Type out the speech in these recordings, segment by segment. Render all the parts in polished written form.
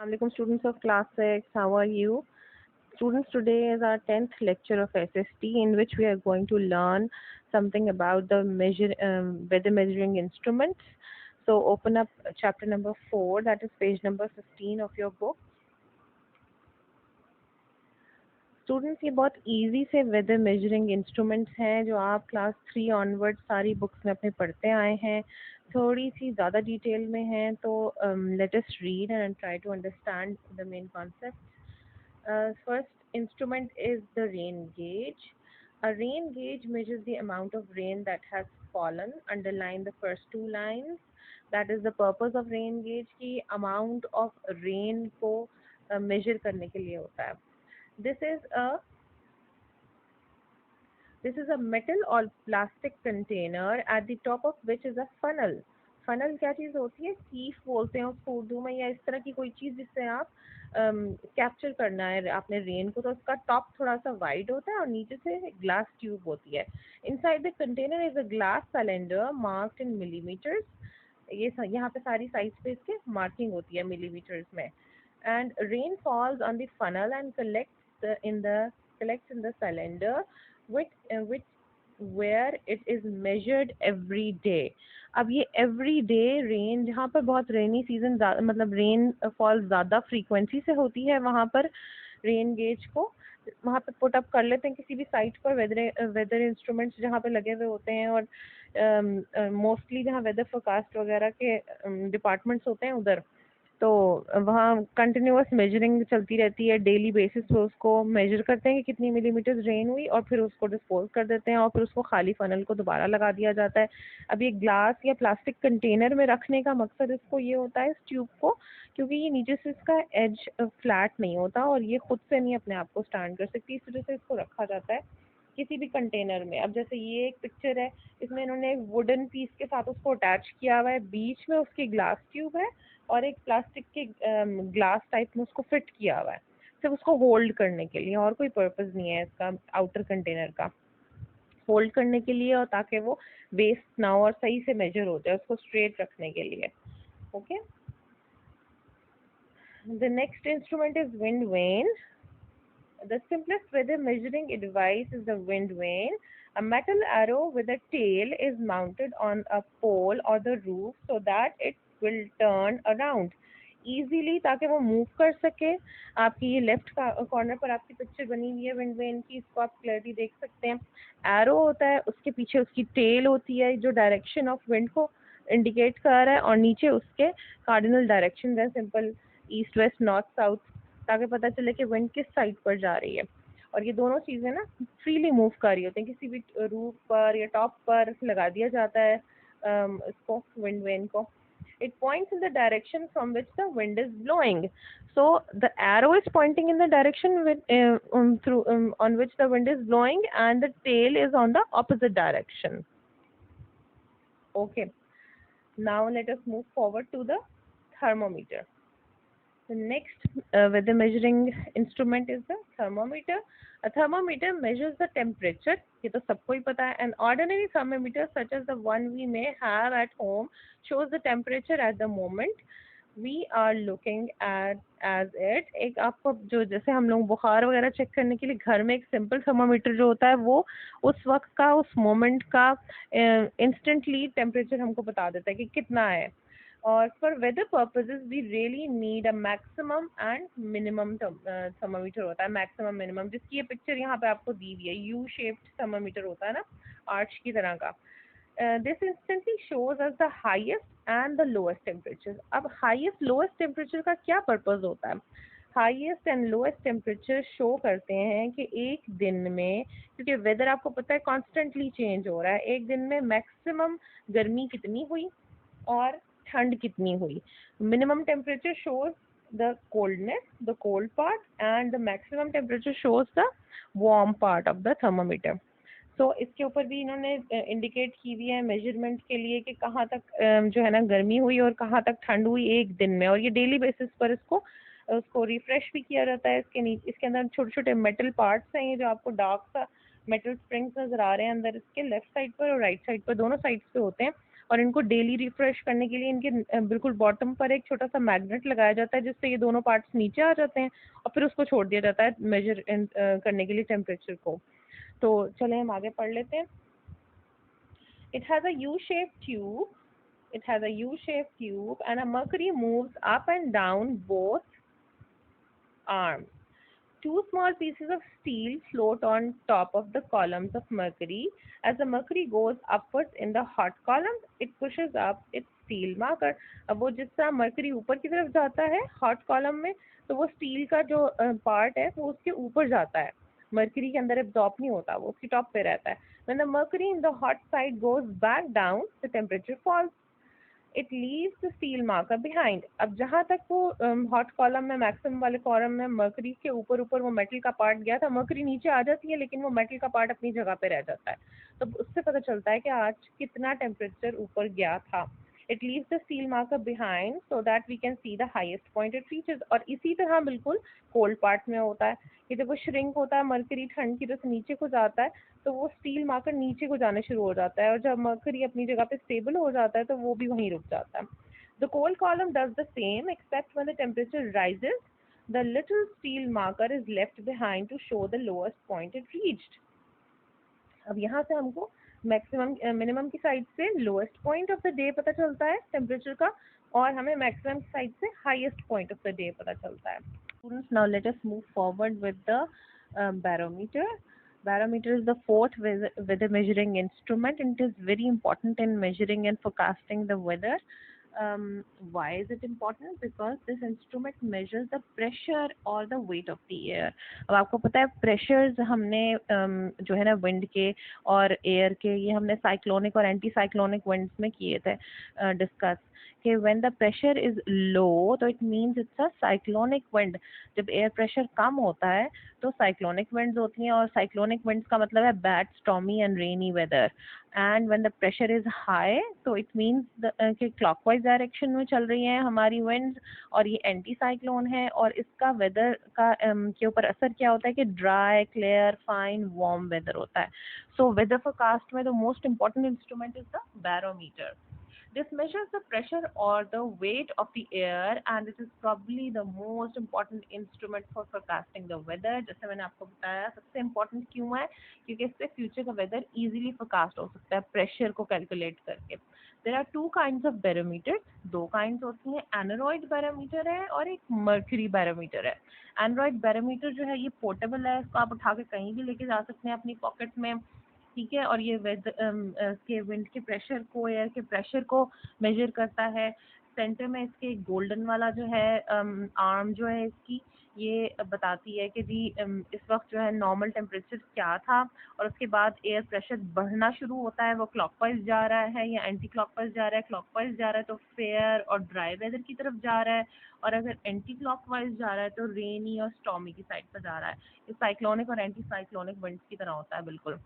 Assalamualaikum students of class 6, how are you? Students, today is our 10th lecture of SST in which we are going to learn something about the weather measuring instruments. So open up chapter number 4, that is page number 15 of your book. Students ये बहुत easy से weather measuring instruments हैं जो आप class 3 onward सारी books में अपने पढ़ते आए हैं. थोड़ी सी ज़्यादा डिटेल में हैं तो let us read and try to understand the main concept. First instrument is the rain gauge. A rain gauge measures the amount of rain that has fallen. Underline the first two lines. That is the purpose of rain gauge कि amount of rain को measure करने के लिए होता है. This is a metal or plastic container at the top of which is a funnel. Funnel क्या चीज़ होती है? कीफ बोलते हैं उसको उर्दू में, या इस तरह की कोई चीज़ जिससे आप कैप्चर करना है आपने रेन को, तो उसका टॉप थोड़ा सा वाइड होता है और नीचे से ग्लास ट्यूब होती है. Inside the container is a glass cylinder marked in millimetres. ये यहाँ पे सारी साइज पे इसके मार्किंग होती है मिलीमीटर्स में. And rain falls on the funnel and collects in the cylinder which where it is measured every day. अब ये एवरी डे रेन, जहाँ पर बहुत रेनी सीजन मतलब रेन फॉल ज़्यादा फ्रीक्वेंसी से होती है, वहाँ पर रेन गेज को वहाँ पे पुट अप कर लेते हैं किसी भी साइट पर. वेदर इंस्ट्रूमेंट्स जहाँ पे लगे हुए होते हैं और मोस्टली जहाँ वेदर फोरकास्ट वगैरह के डिपार्टमेंट्स होते हैं उधर, तो वहाँ कंटिन्यूअस मेजरिंग चलती रहती है. डेली बेसिस पे उसको मेजर करते हैं कि कितनी मिलीमीटर रेन हुई और फिर उसको डिस्पोज कर देते हैं और फिर उसको खाली फनल को दोबारा लगा दिया जाता है. अब ये ग्लास या प्लास्टिक कंटेनर में रखने का मकसद इसको ये होता है, इस ट्यूब को, क्योंकि ये नीचे से इसका एज फ्लैट नहीं होता और ये खुद से नहीं अपने आप को स्टैंड कर सकती, इस वजह से इसको रखा जाता है किसी भी कंटेनर में. अब जैसे ये एक पिक्चर है, इसमें इन्होंने एक वुडन पीस के साथ उसको अटैच किया हुआ है, बीच में उसकी ग्लास ट्यूब है और एक प्लास्टिक के ग्लास टाइप में उसको फिट किया हुआ है सिर्फ उसको होल्ड करने के लिए, और कोई पर्पस नहीं है इसका आउटर कंटेनर का. होल्ड करने के लिए और ताकि वो वेस्ट ना हो और सही से मेजर हो जाए, उसको स्ट्रेट रखने के लिए. Okay. The next instrument is wind vane. The simplest weather measuring device is the wind vane. A metal arrow with a tail is mounted on a pole or the roof so that it will turn around easily, ताकि वो move कर सके. आपकी ये left corner पर आपकी picture बनी हुई है विंड वेन की, इसको आप क्लियरली देख सकते हैं. एरो होता है, उसके पीछे उसकी टेल होती है जो डायरेक्शन ऑफ विंड को इंडिकेट कर रहा है, और नीचे उसके कार्डिनल डायरेक्शन है, simple east west north south, ताकि पता चले कि विंड किस साइड पर जा रही है. और ये दोनों चीज़ें ना फ्रीली मूव कर रही होती हैं. किसी भी रूफ पर या टॉप पर लगा दिया जाता है इसको, विंड वेन को. It points in the direction from which the wind is blowing. So the arrow is pointing in the direction on which the wind is blowing, and the tail is on the opposite direction. Okay. Now let us move forward to the thermometer. The next weather measuring instrument is the thermometer. A thermometer measures the temperature. ये तो सबको ही पता है. An ordinary thermometer such as the one we may have at home shows the temperature at the moment we are looking at as it. एक आपको जो जैसे हम लोग बुखार वगैरह चेक करने के लिए घर में एक सिंपल थर्मामीटर जो होता है, वो उस वक्त का, उस मोमेंट का इंस्टेंटली टेम्परेचर हमको बता देता है कि कितना है. और for weather purposes we really need a maximum and minimum thermometer होता है. मैक्सिमम मिनिमम, जिसकी ये पिक्चर यहाँ पे आपको दी हुई है, यू शेप्ड थर्मामीटर होता है ना, आर्च की तरह का. This instantly shows us the highest and the lowest temperature. अब हाईएस्ट लोएस्ट टेम्परेचर का क्या पर्पज होता है? Highest and lowest temperature show करते हैं कि एक दिन में, क्योंकि वेदर आपको पता है कॉन्स्टेंटली चेंज हो रहा है, एक दिन में मैक्सिमम गर्मी कितनी हुई और ठंड कितनी हुई. Minimum temperature shows the coldness, the cold part, and the maximum temperature shows the warm part of the thermometer. तो इसके ऊपर भी इन्होंने इंडिकेट की हुई है मेजरमेंट के लिए कि कहाँ तक जो है ना गर्मी हुई और कहाँ तक ठंड हुई एक दिन में. और ये डेली बेसिस पर उसको रिफ्रेश भी किया जाता है. इसके अंदर छोटे छोटे मेटल पार्ट्स हैं, ये जो आपको डार्क सा मेटल स्प्रिंग्स नजर आ रहे हैं अंदर इसके लेफ्ट साइड पर और राइट साइड पर, दोनों साइड्स पे होते हैं. और इनको डेली रिफ्रेश करने के लिए इनके बिल्कुल बॉटम पर एक छोटा सा मैग्नेट लगाया जाता है, जिससे ये दोनों पार्ट्स नीचे आ जाते हैं और फिर उसको छोड़ दिया जाता है मेजर करने के लिए टेम्परेचर को। तो चले हम आगे पढ़ लेते हैं। It has a U-shaped tube. It has a U-shaped tube and a mercury moves up and down both arms. Two small pieces of steel float on top of the columns of mercury. As the mercury goes upwards in the hot column, it pushes up its steel marker. अब वो जिस तरह mercury ऊपर की तरफ जाता है hot column में, तो वो स्टील का जो पार्ट है वो उसके ऊपर जाता है, मरकरी के अंदर एब्जॉर्ब नहीं होता, वो उसकी टॉप पे रहता है। When the mercury in the hot side goes back down, the temperature falls. It leaves the steel marker behind. अब जहाँ तक वो हॉट कॉलम में मैक्सिमम वाले कॉलम में मरकरी के ऊपर ऊपर वो मेटल का पार्ट गया था, मरकरी नीचे आ जाती है लेकिन वो मेटल का पार्ट अपनी जगह पे रह जाता है। तो उससे पता चलता है कि आज कितना टेम्परेचर ऊपर गया था। It leaves the steel marker behind so that we can see the highest point it reaches. और इसी तरह बिल्कुल कोल्ड पार्ट में होता है कि जब वो श्रिंक होता है मरकरी ठंड की वजह से नीचे को जाता है, तो वो स्टील मार्कर नीचे को जाने शुरू हो जाता है, और जब मरकरी अपनी जगह पे स्टेबल हो जाता है तो वो भी वहीं रुक जाता है। The cold column does the same except when the temperature rises, the little steel marker is left behind to show the lowest point it reached. अब यहाँ से हमको मैक्सिमम मिनिमम की साइड से lowest point of the day पता चलता है temperature का, और हमें मैक्सिमम की साइड से highest point of the day पता चलता है। Students, now let us move forward with the barometer. Barometer is the fourth weather measuring instrument, and it is very important in measuring and forecasting the weather. Why is it important? Because this instrument measures the pressure or the weight of the air. अब आपको पता है pressures हमने जो है ना wind के और एयर के, ये हमने साइक्लोनिक और एंटी साइक्लोनिक विंड्स में किए थे डिस्कस कि when the pressure is low तो it means it's a cyclonic wind. जब एयर प्रेशर कम होता है तो साइक्लोनिक विंड्स होती हैं, और साइक्लोनिक विंड्स का मतलब है bad stormy and rainy weather. And when the pressure is high तो इट मींस कि क्लॉकवाइज डायरेक्शन में चल रही हैं हमारी विंड्स, और ये एंटी साइक्लोन है, और इसका वेदर का के ऊपर असर क्या होता है कि dry, clear, fine, warm weather होता है। सो वेदर फोरकास्ट में the most important instrument is the barometer. This measures the pressure or the weight of the air, and it is probably the most important instrument for forecasting the weather. जैसे मैंने आपको बताया सबसे important क्यों है, क्योंकि इससे फ्यूचर का वेदर easily forecast हो सकता है प्रेशर को कैलकुलेट करके। There are two kinds of barometers. दो kinds होती हैं, एनोरॉइड बैरोमीटर है और एक मर्क्यूरी बैरोमीटर है। एनोरॉइड बैरोमीटर जो है ये पोर्टेबल है, इसको आप उठा के कहीं भी लेके जा सकते हैं अपनी पॉकेट में, ठीक है, और ये के विंड के प्रेशर को, एयर के प्रेशर को मेजर करता है। सेंटर में इसके गोल्डन वाला जो है आर्म जो है इसकी, ये बताती है कि जी इस वक्त जो है नॉर्मल टेम्परेचर क्या था, और उसके बाद एयर प्रेशर बढ़ना शुरू होता है, वो क्लॉकवाइज जा रहा है या एंटी क्लॉकवाइज जा रहा है। क्लॉकवाइज जा रहा है तो फेयर और ड्राई वेदर की तरफ जा रहा है, और अगर एंटी क्लॉकवाइज जा रहा है तो रेनी और स्टॉर्मी की साइड पर जा रहा है। ये साइक्लोनिक और एंटी साइक्लोनिक विंड्स की तरह होता है बिल्कुल।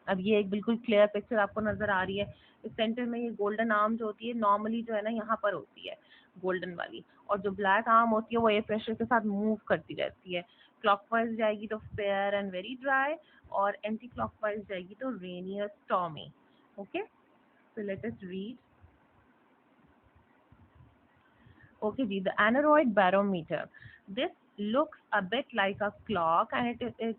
अब ये एक बिल्कुल क्लियर पिक्चर आपको नजर आ रही है। इस सेंटर में ये गोल्डन आर्म जो होती है नॉर्मली जो है ना यहाँ पर होती है गोल्डन वाली, और जो ब्लैक आर्म होती है वो एयर प्रेशर के साथ मूव करती रहती है। क्लॉकवाइज जाएगी तो फेयर एंड वेरी ड्राई, और एंटी क्लॉकवाइज जाएगी तो रेनी और stormy. Okay, so let us read. Okay, Ji, the aneroid barometer. This looks a bit like a clock, and it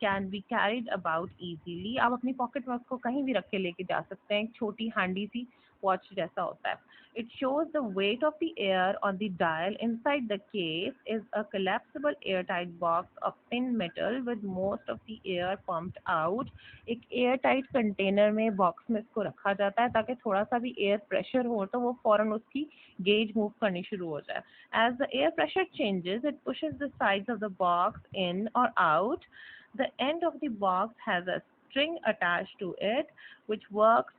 can be carried about easily. आप अपनी pocket में उसको कहीं भी रख के लेके जा सकते हैं, एक छोटी हैंडी सी वॉच जैसा होता है। It shows the weight of the air on the dial. Inside the case is a collapsible airtight box of thin metal with most of the air pumped out. एक एयरटाइट कंटेनर में box में इसको रखा जाता है ताकि थोड़ा सा भी एयर प्रेशर हो तो वो फौरन उसकी गेज मूव करनी शुरू हो जाए। As the air pressure changes, it pushes the sides of the box in or out. The end of the box has a string attached to it, which works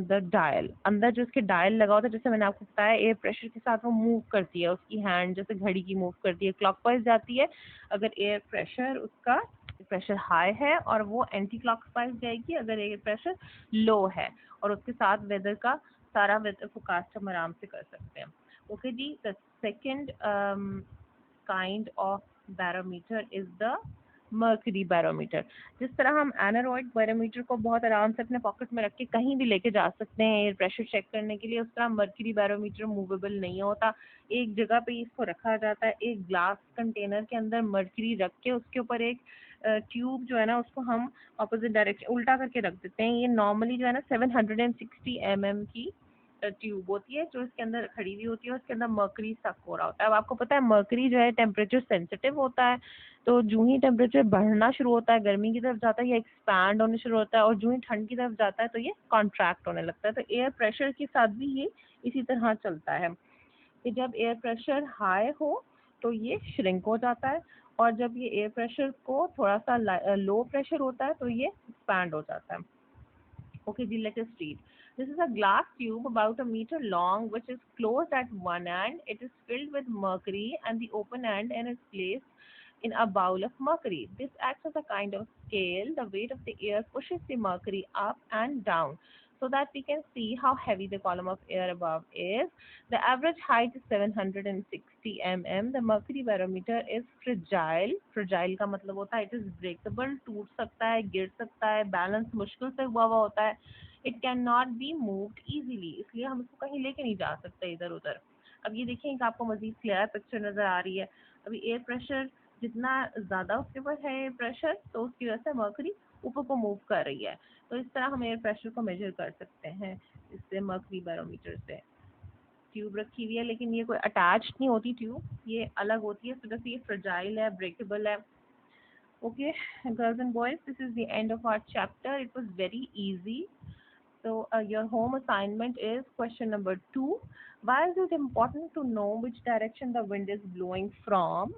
the dial. अंदर जो उसके dial लगा होता है, जैसे मैंने आपको बताया एयर प्रेशर के साथ वो मूव करती है, उसकी हैंड जैसे घड़ी की मूव करती है, क्लॉकवाइज जाती है अगर एयर प्रेशर उसका प्रेशर हाई है, और वो एंटी क्लॉकवाइज जाएगी अगर एयर प्रेशर लो है, और उसके साथ वेदर का सारा वेदर फोरकास्ट हम आराम से कर सकते हैं। ओके जी, the second kind of barometer is the mercury barometer. जिस तरह हम एनारॉइड बैरोमीटर को बहुत आराम से अपने पॉकेट में रख के कहीं भी लेके जा सकते हैं एयर प्रेशर चेक करने के लिए, उस तरह मर्करी बैरोमीटर मूवेबल नहीं होता। एक जगह पे इसको रखा जाता है, एक ग्लास कंटेनर के अंदर मर्करी रख के उसके ऊपर एक ट्यूब जो है ना उसको हम ऑपोजिट डायरेक्शन उल्टा करके रख देते हैं। ये नॉर्मली जो है ना 760 mm की ट्यूब होती है जो इसके अंदर खड़ी हुई होती है, उसके अंदर मर्करी सक हो रहा होता है। अब आपको पता है मर्करी जो है टेम्परेचर सेंसिटिव होता है, तो जो ही टेम्परेचर बढ़ना शुरू होता है गर्मी की तरफ जाता है ये एक्सपैंड होने शुरू होता है, और जो ही ठंड की तरफ जाता है तो ये कॉन्ट्रैक्ट होने लगता है। तो एयर प्रेशर के साथ भी ये इसी तरह चलता है कि जब एयर प्रेशर हाई हो तो ये श्रिंक हो जाता है, और जब ये एयर प्रेशर को थोड़ा सा लो प्रेशर होता है तो ये एक्सपैंड हो जाता है। Okay, Ji, let us read. This is a glass tube about a meter long, which is closed at one end. It is filled with mercury, and the open end and is placed in a bowl of mercury. This acts as a kind of scale. The weight of the air pushes the mercury up and down so that we can see how heavy the column of air above is. The average height is 760 mm. The mercury barometer is fragile. Fragile का मतलब होता है it is breakable, टूट सकता है, गिर सकता है, बैलेंस मुश्किल से हुआ होता है. It cannot be moved easily. इसलिए हम इसको कहीं लेके नहीं जा सकते इधर उधर. अब ये देखिए कि आपको मजीद क्लियर पिक्चर नजर आ रही है. अभी एयर प्रेशर जितना ज़्यादा उसके ऊपर है एयर प्रेशर तो उसकी वजह से मर्करी ऊपर को मूव कर रही है. तो इस तरह हम एयर प्रेशर को मेजर कर सकते हैं इससे मर्करी बैरोमीटर से. ट्यूब रखी हुई है लेकिन ये कोई अटैच नहीं होती ट्यूब, ये अलग होती है, इस वजह से ये फ्रजाइल है, ब्रेकेबल है. Okay, girls and boys, this is the end of our chapter. It was very easy. So your home assignment is question number 2. Why is it important to know which direction the wind is blowing from?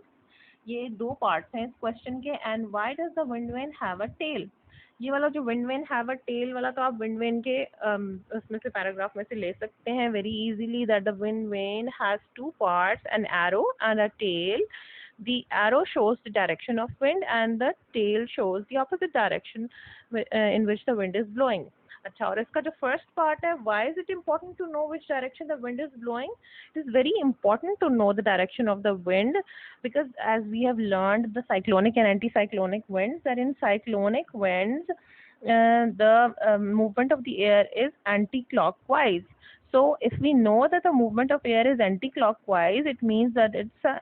ये दो parts हैं इस question के. And why does the wind vane have a tail. ये वाला जो wind vane have a tail वाला तो आप विंड वेन के उसमें से पैराग्राफ में से ले सकते हैं very easily. That the wind vane has two parts, an arrow and a tail. The arrow shows the direction of wind and the tail shows the opposite direction in which the wind is blowing. अच्छा, और इसका जो first part है, why is it important to know which direction the wind is blowing? It is very important to know the direction of the wind because as we have learned the cyclonic and anticyclonic winds, that in cyclonic winds the movement of the air is anti-clockwise. So if we know that the movement of air is anti-clockwise, it means that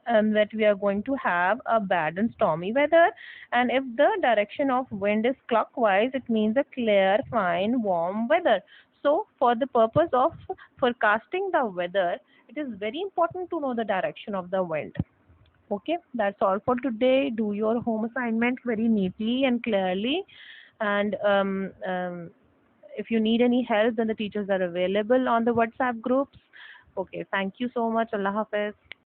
that we are going to have a bad and stormy weather. And if the direction of wind is clockwise, it means a clear, fine, warm weather. So for the purpose of forecasting the weather, it is very important to know the direction of the wind. Okay, that's all for today. Do your home assignment very neatly and clearly. And if you need any help, then the teachers are available on the WhatsApp groups. Okay, thank you so much. Allah Hafiz.